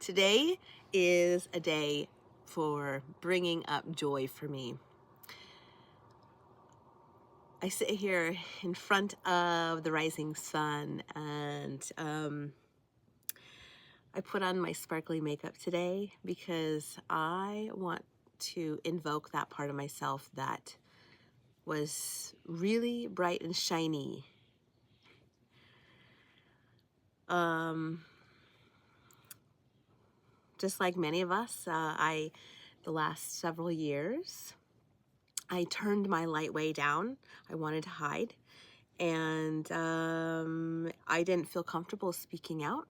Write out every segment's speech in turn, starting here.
Today is a day for bringing up joy for me. I sit here in front of the rising sun and I put on my sparkly makeup today because I want to invoke that part of myself that was really bright and shiny. Just like many of us, the last several years, I turned my light way down. I wanted to hide, and I didn't feel comfortable speaking out,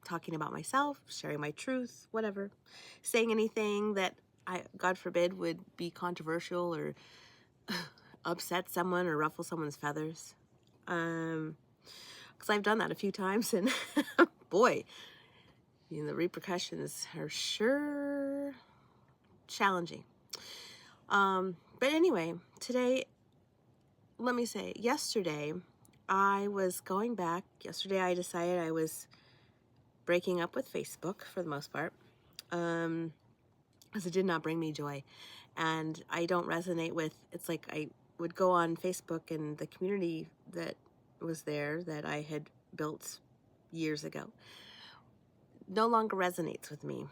talking about myself, sharing my truth, whatever, saying anything that God forbid, would be controversial or upset someone or ruffle someone's feathers. Because I've done that a few times, and boy, the repercussions are sure challenging. But anyway, today, let me say, yesterday, I was going back. Yesterday, I decided I was breaking up with Facebook for the most part, because it did not bring me joy. And I don't resonate with, it's like I would go on Facebook and the community that was there that I had built years ago no longer resonates with me.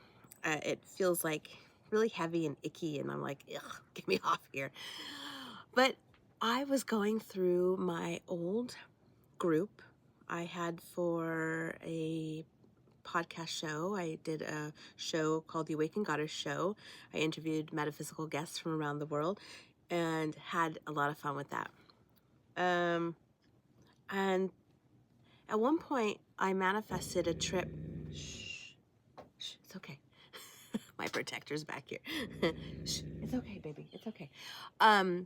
It feels like really heavy and icky, and I'm like, ugh, get me off here. But I was going through my old group I had for a podcast show. I did a show called The Awakened Goddess Show. I interviewed metaphysical guests from around the world and had a lot of fun with that. And at one point, I manifested a trip. Shh, it's okay. My protector's back here. Shh, it's okay, baby. It's okay. At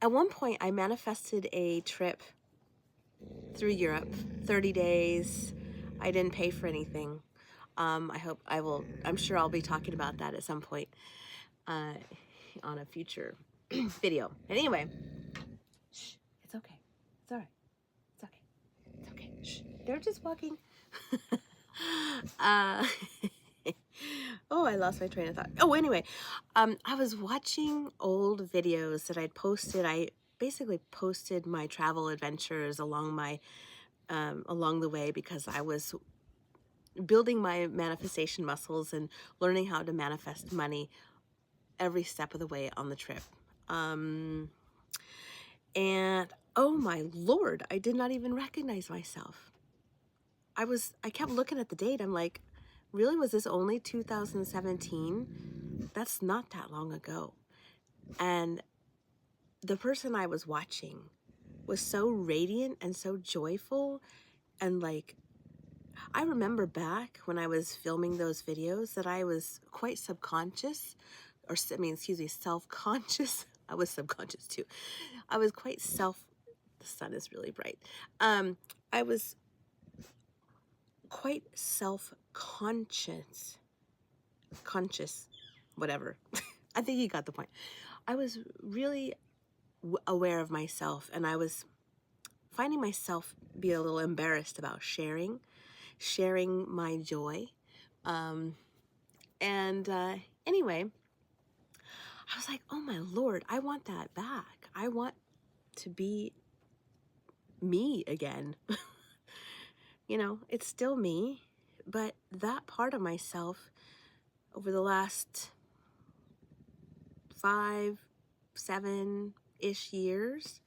one point, I manifested a trip through Europe, 30 days. I didn't pay for anything. I'm sure I'll be talking about that at some point on a future video. And anyway, shh, it's okay. It's all right. It's okay. It's okay. Shh, they're just walking. Oh, I lost my train of thought. Oh, anyway, I was watching old videos that I'd posted. I basically posted my travel adventures along the way because I was building my manifestation muscles and learning how to manifest money every step of the way on the trip. And oh my Lord, I did not even recognize myself. I kept looking at the date. I'm like, really, was this only 2017? That's not that long ago. And the person I was watching was so radiant and so joyful. And like, I remember back when I was filming those videos that I was quite self-conscious. I was subconscious too. I was quite the sun is really bright. I was quite conscious, whatever. I think you got the point. I was really aware of myself, and I was finding myself be a little embarrassed about sharing my joy. Anyway, I was like, oh my Lord, I want that back. I want to be me again. It's still me, but that part of myself over the last 5, 7-ish years,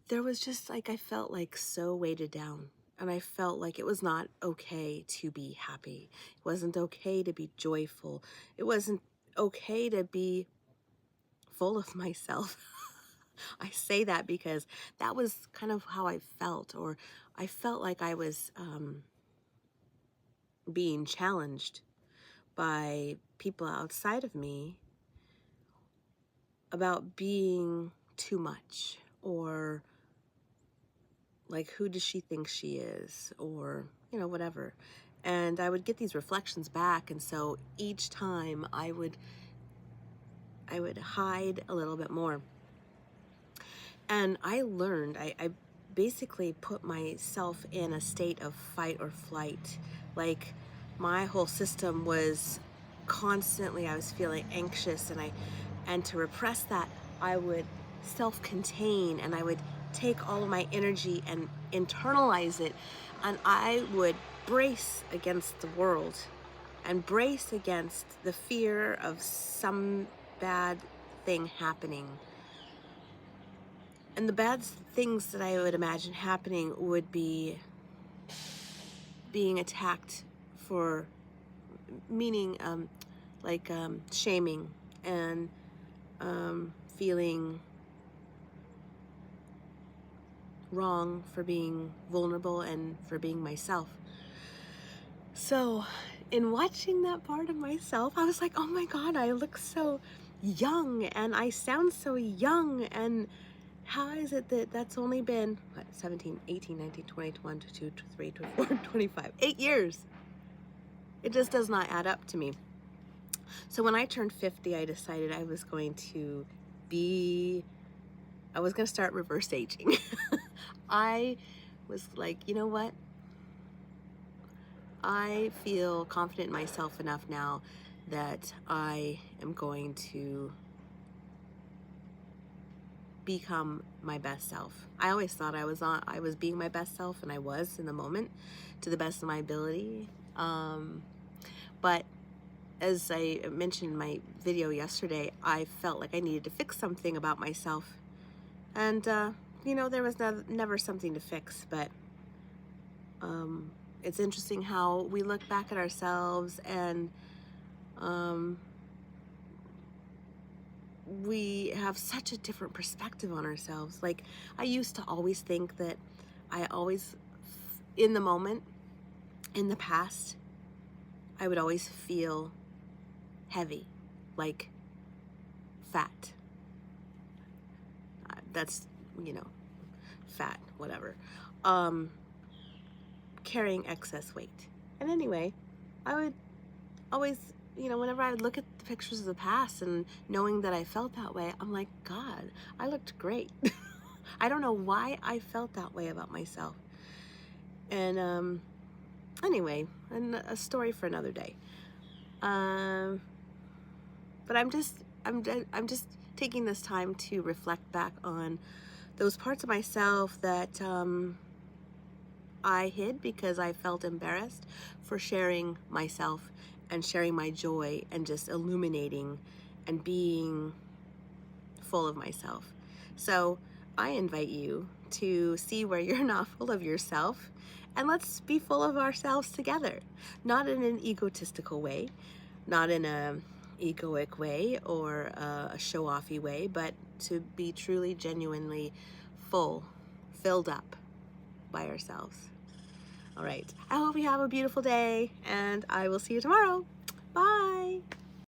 there was just like, I felt like so weighted down, and I felt like it was not okay to be happy. It wasn't okay to be joyful. It wasn't okay to be full of myself. I say that because that was kind of how I felt, or I felt like I was being challenged by people outside of me about being too much, or like, who does she think she is, or whatever. And I would get these reflections back, and so each time I would hide a little bit more. And I learned, I basically put myself in a state of fight or flight. Like, my whole system was constantly, I was feeling anxious, and to repress that, I would self-contain, and I would take all of my energy and internalize it, and I would brace against the world and brace against the fear of some bad thing happening. And the bad things that I would imagine happening would be being attacked for meaning, shaming, and feeling wrong for being vulnerable and for being myself. So in watching that part of myself, I was like, oh my God, I look so young and I sound so young, and how is it that that's only been, what, 17, 18, 19, 20, 21, 22, 23, 24, 25, 8 years. It just does not add up to me. So when I turned 50, I decided I was going to start reverse aging. I was like, you know what? I feel confident in myself enough now that I am going to become my best self. I always thought I was being my best self, and I was in the moment to the best of my ability. But as I mentioned in my video yesterday, I felt like I needed to fix something about myself. And, there was never something to fix, but it's interesting how we look back at ourselves and we have such a different perspective on ourselves. Like, I used to always think that in the moment, in the past, I would always feel heavy, like fat. That's, fat, whatever. Carrying excess weight. And anyway, I would always, whenever I would look at the pictures of the past and knowing that I felt that way, I'm like, God, I looked great. I don't know why I felt that way about myself. And anyway, and a story for another day. But I'm just taking this time to reflect back on those parts of myself that I hid because I felt embarrassed for sharing myself and sharing my joy and just illuminating and being full of myself. So I invite you to see where you're not full of yourself, and let's be full of ourselves together. Not in an egotistical way, not in a egoic way or a show-offy way, but to be truly, genuinely filled up by ourselves. All right. I hope you have a beautiful day, and I will see you tomorrow. Bye.